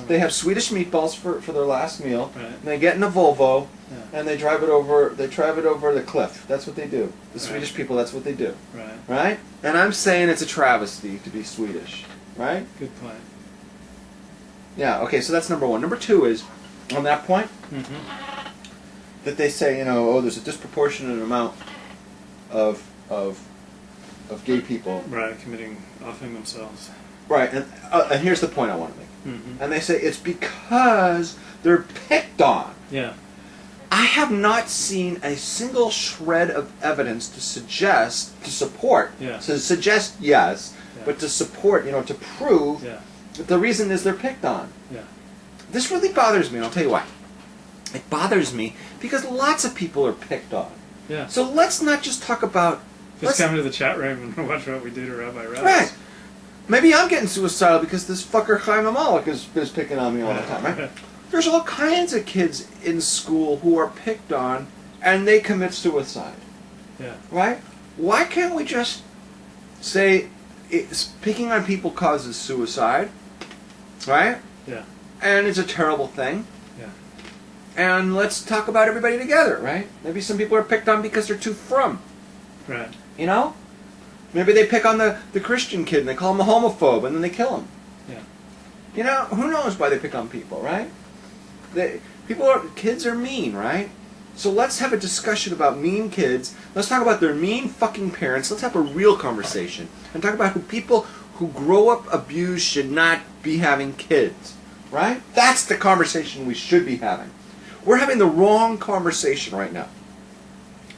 They have Swedish meatballs for their last meal. Right. And they get in a Volvo, Yeah. and they drive it over the cliff. That's what they do. The Right. Swedish people, that's what they do. Right. Right? And I'm saying it's a travesty to be Swedish. Right? Good point. Yeah, okay, so that's number one. Number two is, on that point, that they say, there's a disproportionate amount of gay people. Right, offing themselves. Right, and here's the point I want to make. Mm-hmm. And they say it's because they're picked on. Yeah. I have not seen a single shred of evidence to support, Yeah. to suggest yes, Yeah. but to support, to prove Yeah. that the reason is they're picked on. Yeah. This really bothers me, and I'll tell you why. It bothers me because lots of people are picked on. Yeah. So let's not just talk about... Just come to the chat room and watch what we do to Rabbi Rouse. Right. Maybe I'm getting suicidal because this fucker Chaim Amalek is picking on me all the time, right? There's all kinds of kids in school who are picked on and they commit suicide. Yeah. Right? Why can't we just say picking on people causes suicide, right? Yeah. And it's a terrible thing. Yeah. And let's talk about everybody together, right? Maybe some people are picked on because they're too frum. Right. You know? Maybe they pick on the Christian kid and they call him a homophobe and then they kill him. Yeah. Who knows why they pick on people, right? Kids are mean, right? So let's have a discussion about mean kids. Let's talk about their mean fucking parents. Let's have a real conversation. And talk about people who grow up abused should not be having kids. Right? That's the conversation we should be having. We're having the wrong conversation right now.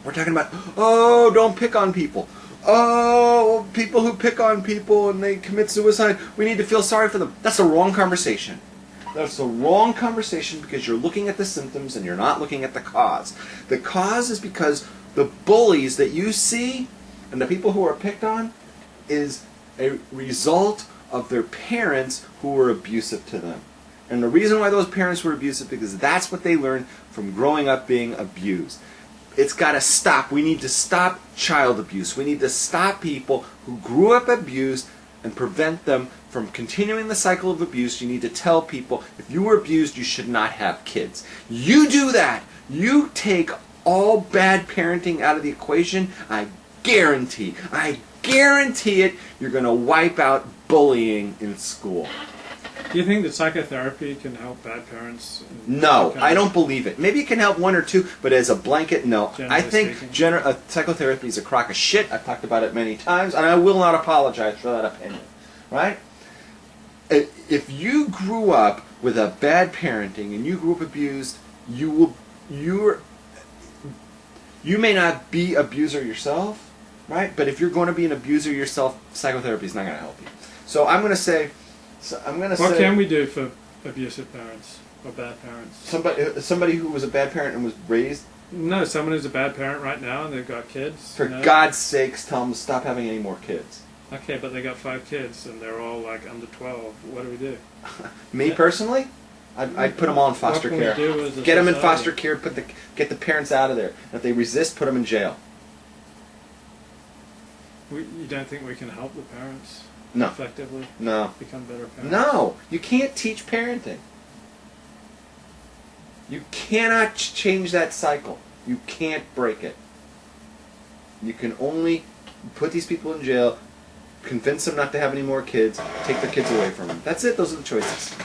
We're talking about, don't pick on people. Oh, people who pick on people and they commit suicide, we need to feel sorry for them. That's the wrong conversation. That's the wrong conversation because you're looking at the symptoms and you're not looking at the cause. The cause is because the bullies that you see and the people who are picked on is a result of their parents who were abusive to them. And the reason why those parents were abusive because that's what they learned from growing up being abused. It's got to stop. We need to stop child abuse. We need to stop people who grew up abused and prevent them from continuing the cycle of abuse. You need to tell people, if you were abused, you should not have kids. You do that. You take all bad parenting out of the equation. I guarantee it, you're going to wipe out bullying in school. Do you think that psychotherapy can help bad parents? No, I don't believe it. Maybe it can help one or two, but as a blanket, no. I think psychotherapy is a crock of shit. I've talked about it many times, and I will not apologize for that opinion. Right? If you grew up with a bad parenting and you grew up abused, you may not be abuser yourself, right? But if you're going to be an abuser yourself, psychotherapy is not going to help you. So I'm going to say. What can we do for abusive parents or bad parents? Somebody who was a bad parent and was raised. No, someone who's a bad parent right now and they've got kids. For God's sakes, tell them to stop having any more kids. Okay, but they got 5 kids and they're all like under 12. What do we do? Me personally, I'd put them all in foster care. Get them in foster care. Get the parents out of there. And if they resist, put them in jail. You don't think we can help the parents? No. Effectively? No. Become better parents? No. You can't teach parenting. You cannot change that cycle. You can't break it. You can only put these people in jail, convince them not to have any more kids, take their kids away from them. That's it. Those are the choices.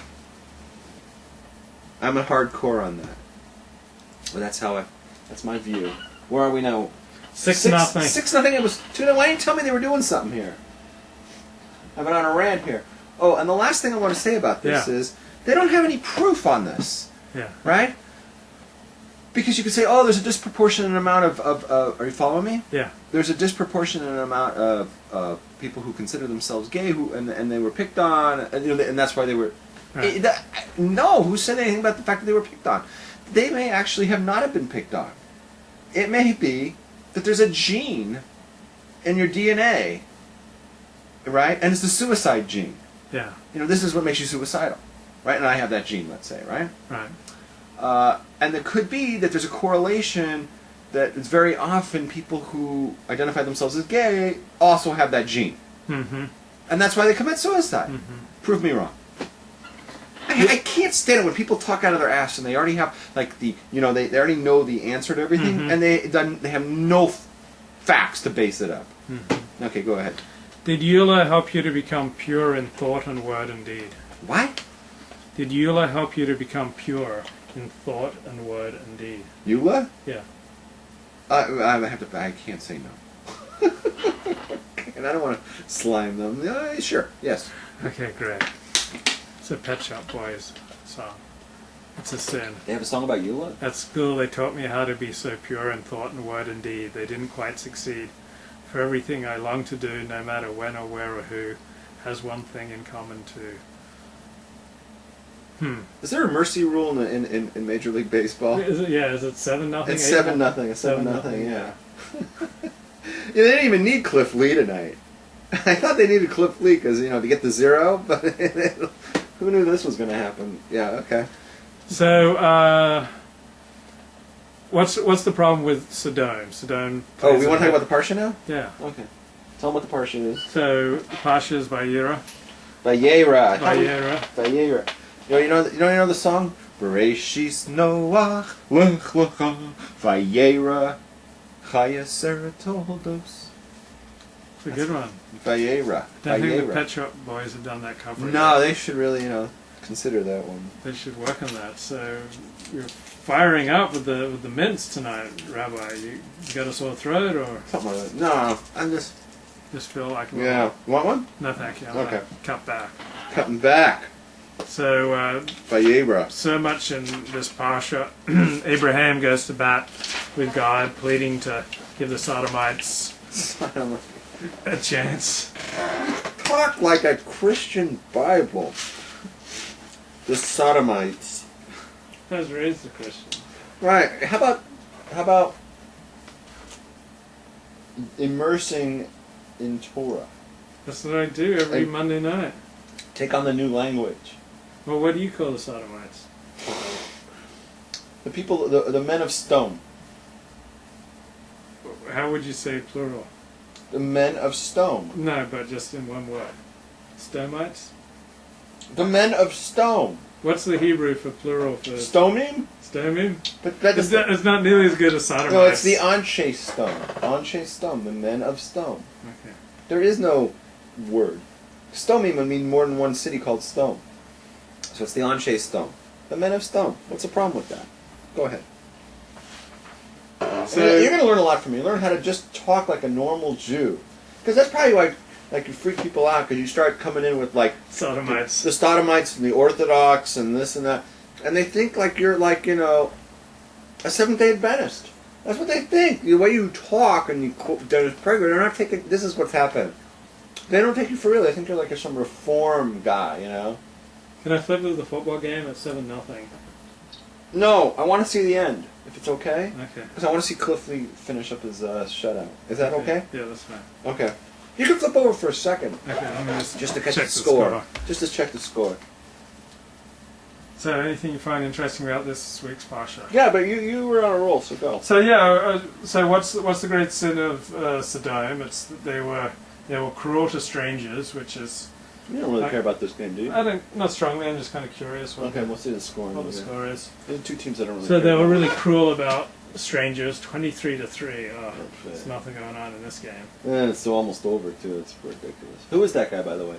I'm a hardcore on that. But that's my view. Where are we now? 6-0. 6-0. It was 2-0. Why didn't you tell me they were doing something here? I've been on a rant here. Oh, and the last thing I want to say about this is they don't have any proof on this. Yeah. Right? Because you could say, there's a disproportionate amount of are you following me? Yeah. There's a disproportionate amount of people who consider themselves gay and they were picked on, and that's why they were... Right. No, who said anything about the fact that they were picked on? They may actually have not been picked on. It may be that there's a gene in your DNA, right? And it's the suicide gene. Yeah. This is what makes you suicidal, right? And I have that gene, let's say, right? Right. And it could be that there's a correlation that it's very often people who identify themselves as gay also have that gene. Mm-hmm. And that's why they commit suicide. Mm-hmm. Prove me wrong. I can't stand it when people talk out of their ass and they already have like they already know the answer to everything and they have no facts to base it up. Okay, go ahead. Did Eula help you to become pure in thought and word and deed? What? Did Eula help you to become pure in thought and word and deed? Eula? Yeah. I can't say no. And I don't want to slime them. Sure, yes. Okay, great. It's a Pet Shop Boys song. It's a sin. They have a song about Eula? At school they taught me how to be so pure in thought and word and deed. They didn't quite succeed. For everything I long to do, no matter when or where or who, has one thing in common too. Is there a mercy rule in Major League Baseball? Is it 7-0? It's 7-0. It's 7-0. Yeah. They didn't even need Cliff Lee tonight. I thought they needed Cliff Lee because to get the 0, but who knew this was going to happen? Yeah. Okay. So, what's the problem with Sodom? Sodom. Oh, we want to talk about the Parsha now? Yeah. Okay. Tell them what the Parsha is. So, the Parsha is Vayeira. Vayeira. Vayeira. You know the song? Bereshis Noach lech lecha Vayeira Chaya Sarah Toldos. It's a good one. Vayeira. I think the Pet Shop Boys have done that cover. No, they should really, consider that one. They should work on that. So you're firing up with the mints tonight, Rabbi. You got a sore throat or something like that? No, I'm just feel like you want one? No, thank you. I'm okay. Cut back. Cutting back. So Vayeira. So much in this parsha, Abraham goes to bat with God, pleading to give the Sodomites a chance. Talk like a Christian Bible. The Sodomites. I was raised a Christian. Right. How about immersing in Torah? That's what I do every Monday night. Take on the new language. Well, what do you call the Sodomites? The people, the men of stone. How would you say plural? The men of stone. No, but just in one word. Stomites? The men of stone. What's the Hebrew for plural for... Stomim? Stomim? But it's not nearly as good as Sodomites. No, it's the Anshe stone. Anshe stone, the men of stone. Okay. There is no word. Stomim would mean more than one city called stone. So it's the Anshe stone. The men of stone. What's the problem with that? Go ahead. So you're going to learn a lot from me. Learn how to just talk like a normal Jew. Because that's probably why you freak people out, because you start coming in with Sodomites. The Sodomites and the Orthodox and this and that. And they think like you're a Seventh-day Adventist. That's what they think. The way you talk and you quote Dennis Prager, they're not taking... This is what's happened. They don't take you for real. They think you're like some reform guy, Can I flip with the football game at 7-0? No, I want to see the end, if it's okay. Okay. Because I want to see Cliff Lee finish up his shutout. Is that okay? Yeah, that's fine. Okay. You can flip over for a second. Okay, I'm going just to catch check the score. Just to check the score. So, anything you find interesting about this week's Parsha? Yeah, but you were on a roll, so go. So yeah, so what's the great sin of Sodom? It's that they were cruel to strangers, which is... You don't really care about this game, do you? I don't, not strongly. I'm just kind of curious. Okay, we'll see the score. What the score is. There are two teams that don't really. So care they were about really cruel about strangers. 23-3. Oh, there's nothing going on in this game. And it's almost over too. It's ridiculous. Who is that guy, by the way?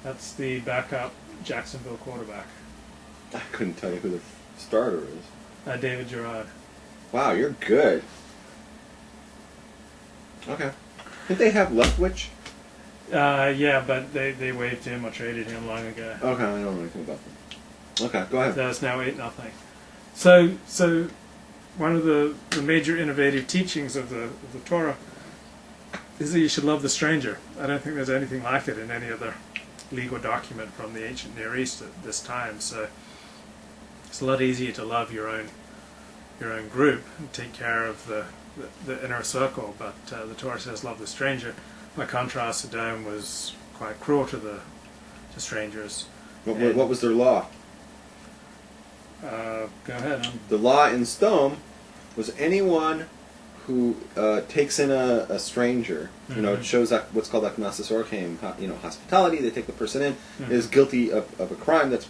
That's the backup Jacksonville quarterback. I couldn't tell you who the starter is. David Gerard. Wow, you're good. Okay. Did they have Leftwich? Yeah, but they waived him or traded him long ago. Okay, I don't know anything about them. Okay, go ahead. So it's now 8-0. So one of the major innovative teachings of the Torah is that you should love the stranger. I don't think there's anything like it in any other legal document from the ancient Near East at this time. So it's a lot easier to love your own group and take care of the inner circle. But the Torah says love the stranger. By contrast, Sodom was quite cruel to strangers. What was their law? Go ahead. The law in Sodom was anyone who takes in a stranger, it shows what's called aknasis orcheim, hospitality. They take the person in, is guilty of a crime that's